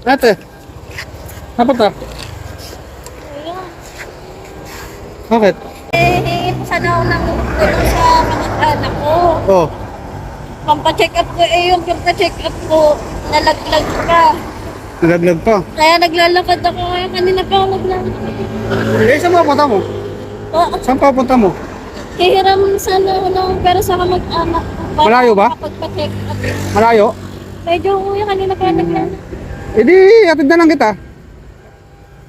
Ate, napunta? Ayun. Bakit? Eh, sana ako nang tulong sa mga anak ko. Oh, Pampacheck up ko yung pampacheck up ko, nalaglag ka. nalaglag pa. Kaya naglalakad ako ngayon. Kanina pa ako naglalakad. Eh, saan papunta mo? Oo, Saan papunta mo? hihiram sana ako ng pera sa kamag-anak ko. Para Malayo ba? makapagpa-check up. Malayo? Medyo kuya, kanina pa ako naglalakad. Eh di, atid na lang kita.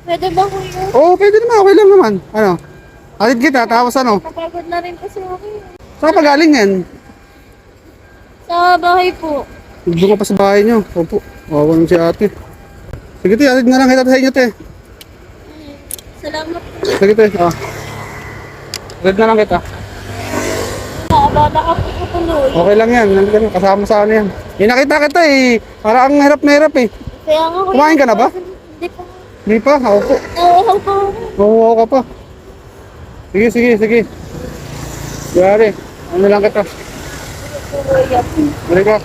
Pwede ba kuya? Oo, pwede naman. Okay lang naman. Ano? Atid kita, tapos ano? Napagod na rin kasi ako. Saan pa galing yan? Sa bahay po. Doon ka pa sa bahay nyo. Opo. Wawa naman si ate. Sige te, atid na lang kita sa inyo te. Salamat po. Sige te, ah. Atid na lang kita. Naabala ka po ko tuloy. Okay lang yan. Nandito ka, kasama sa ano yan. Inakita kita eh. Para ang hirap na hirap eh. Kaya nga kuya. Kumain ka na ba? Hindi po. Hindi pa, ako po. Nauuhaw po. Mahuhaw ka pa. Sige, sige, sige. Yari, ano lang kita. Kuya. Balik ka.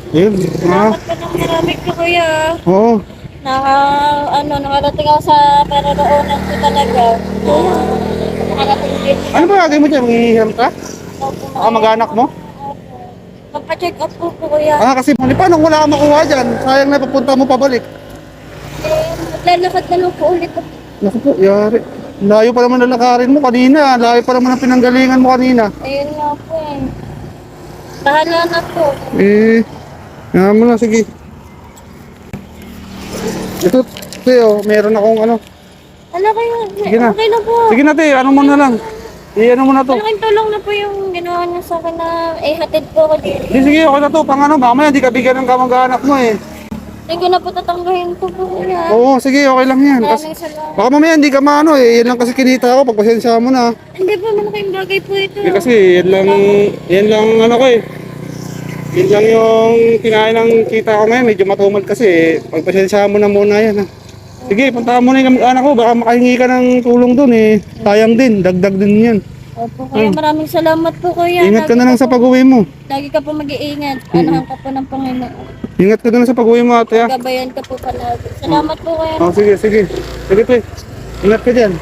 Yun, ah. Salamat po ng marami po kuya. Oo. Nakarating ako sa pararoonan ko talaga. Nakarating din. Ano ba gagawin mo dyan? Manghihiram ka? Baka mag-anak mo? Magpa-check up po po kuya. Ah, kasi paano kung wala ka makuha dyan? Sayang na papunta mo pabalik. Maglalakad na lang po ulit ako. Naku po, yari. Layo pa naman lalakarin mo kanina. Layo pa naman ang pinanggalingan mo kanina. Ayun nga po eh. Bahala na po. Eh, nga mo na, sige. Ito, Teo, meron akong ano. Ano kayo? Sige na. Okay na po. Sige na, Teo, ano mo na lang. Ano mo na to. Malaking tulong na po yung ginawa niya sa akin na hatid po ako dito. Sige, sige, okay na to. Pang ano, mamaya di ka bigyan ng kamag-anak mo eh. Hindi ko na po tatanggahin po po kuya. Oo, sige, okay lang yan. Maraming salamat. Baka mamaya hindi ka maano eh. Yan lang kasi kinita ko. Pagpasensya mo na. Hindi po, malaking bagay po ito. Eh, kasi yan lang ano ko eh. Yan lang yung kinain ng kita ko ngayon. Medyo matumal kasi eh. Pagpasensya mo na muna yan ha. Sige, puntahan mo na yung anak ko. Baka makahingi ka ng tulong dun eh. Sayang din, dagdag din yan. Opo, kuya, maraming salamat po kuya. Ingat ka na lang sa pag-uwi mo. Lagi ka po mag-iingat. Anahan ka po ng Panginoon. Ingat ka na lang sa pag-uwi mo ate ha. Gabayan ka po palagi. Salamat po kuya. Oh, sige, sige. Sige, pre. Ingat ka dyan.